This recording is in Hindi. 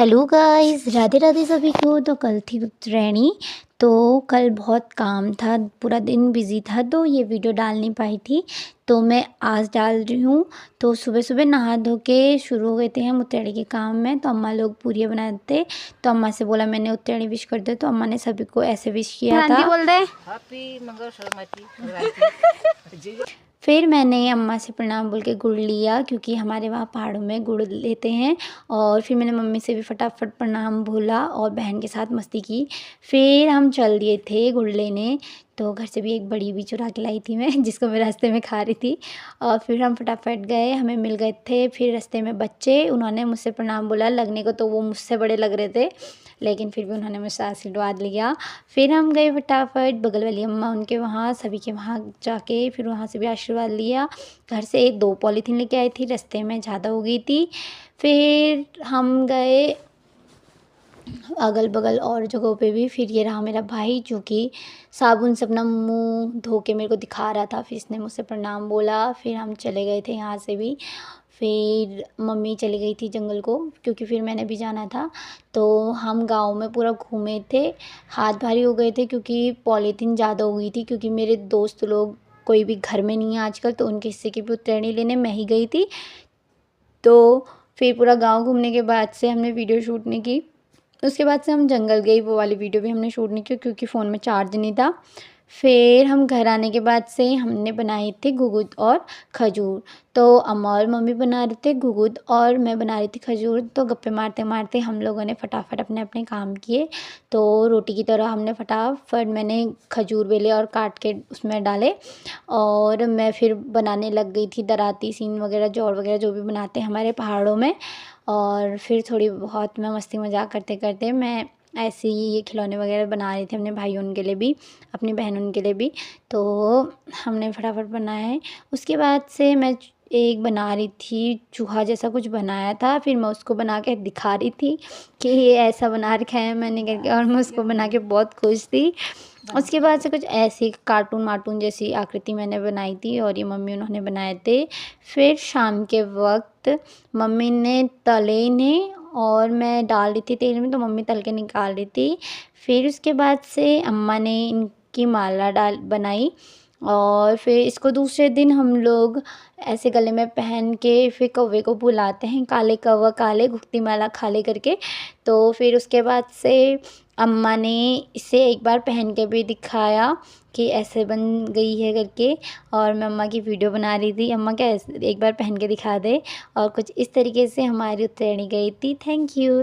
हेलो गाइस, राधे राधे सभी को। तो कल थी उत्तरायणी। तो कल बहुत काम था, पूरा दिन बिजी था, तो ये वीडियो डाल नहीं पाई थी। तो मैं आज डाल रही हूँ। तो सुबह सुबह नहा धो के शुरू हो गए थे हम उत्तरायणी के काम में। तो अम्मा लोग पूरियाँ बनाते, तो अम्मा से बोला मैंने उत्तरायणी विश कर दे। तो अम्मा ने सभी को ऐसे विश किया था। बोल दे हैप्पी मंगल संक्रांति। फिर मैंने अम्मा से प्रणाम बोल के गुड़ लिया, क्योंकि हमारे वहाँ पहाड़ों में गुड़ लेते हैं। और फिर मैंने मम्मी से भी फटाफट प्रणाम बोला और बहन के साथ मस्ती की। फिर हम चल दिए थे गुड़ लेने। तो घर से भी एक बड़ी भी चुरा के लाई थी मैं, जिसको मैं रास्ते में खा रही थी। और फिर हम फटाफट गए, हमें मिल गए थे फिर रास्ते में बच्चे। उन्होंने मुझसे प्रणाम बोला, लगने को तो वो मुझसे बड़े लग रहे थे, लेकिन फिर भी उन्होंने मुझसे आशीर्वाद लिया। फिर हम गए फटाफट बगल वाली अम्मा उनके वहाँ, सभी के वहाँ जाके फिर वहाँ से भी आशीर्वाद लिया। घर से 2 पॉलीथीन लेके आई थी, रास्ते में ज़्यादा हो गई थी। फिर हम गए अगल बगल और जगहों पे भी। फिर ये रहा मेरा भाई, जो कि साबुन से अपना मुंह धो के मेरे को दिखा रहा था। फिर इसने मुझसे प्रणाम बोला। फिर हम चले गए थे यहाँ से भी। फिर मम्मी चली गई थी जंगल को, क्योंकि फिर मैंने भी जाना था। तो हम गांव में पूरा घूमे थे। हाथ भारी हो गए थे, क्योंकि पॉलीथीन ज़्यादा हो गई थी। क्योंकि मेरे दोस्त लोग कोई भी घर में नहीं है आजकल, तो उनके हिस्से की भी उत्तरायणी लेने मैं ही गई थी। तो फिर पूरा गांव घूमने के बाद से हमने वीडियो शूट नहीं की। उसके बाद से हम जंगल गए, वो वाली वीडियो भी हमने शूट नहीं की, क्योंकि फ़ोन में चार्ज नहीं था। फिर हम घर आने के बाद से हमने बनाई थी गुगुद और खजूर। तो अम्मा और मम्मी बना रहे थे गुगुद और मैं बना रही थी खजूर। तो गप्पे मारते मारते हम लोगों ने फटाफट अपने अपने काम किए। तो रोटी की तरह हमने फटाफट मैंने खजूर बेले और काट के उसमें डाले। और मैं फिर बनाने लग गई थी दराती, सीन वगैरह, जौर वगैरह जो भी बनाते हैं हमारे पहाड़ों में। और फिर थोड़ी बहुत मैं मस्ती मजाक करते करते मैं ऐसे ही ये खिलौने वगैरह बना रही थी अपने भाइयों के लिए भी, अपनी बहनों के लिए भी। तो हमने फटाफट बनाए। उसके बाद से मैं एक बना रही थी, चूहा जैसा कुछ बनाया था। फिर मैं उसको बना के दिखा रही थी कि ये ऐसा बना रखा है मैंने करके, और मैं उसको बना के बहुत खुश थी। उसके बाद से कुछ ऐसी कार्टून वार्टून जैसी आकृति मैंने बनाई थी, और ये मम्मी उन्होंने बनाए थे। फिर शाम के वक्त मम्मी ने तले इन्हें और मैं डाल रही थी तेल में, तो मम्मी तल के निकाल रही थी। फिर उसके बाद से अम्मा ने इनकी माला बनाई। और फिर इसको दूसरे दिन हम लोग ऐसे गले में पहन के फिर कौवे को बुलाते हैं, काले कौवा काले घुघती माला खाले करके। तो फिर उसके बाद से अम्मा ने इसे एक बार पहन के भी दिखाया कि ऐसे बन गई है करके। और मैं अम्मा की वीडियो बना रही थी, अम्मा क्या एक बार पहन के दिखा दे। और कुछ इस तरीके से हमारी उत्तरायणी गई थी। Thank you.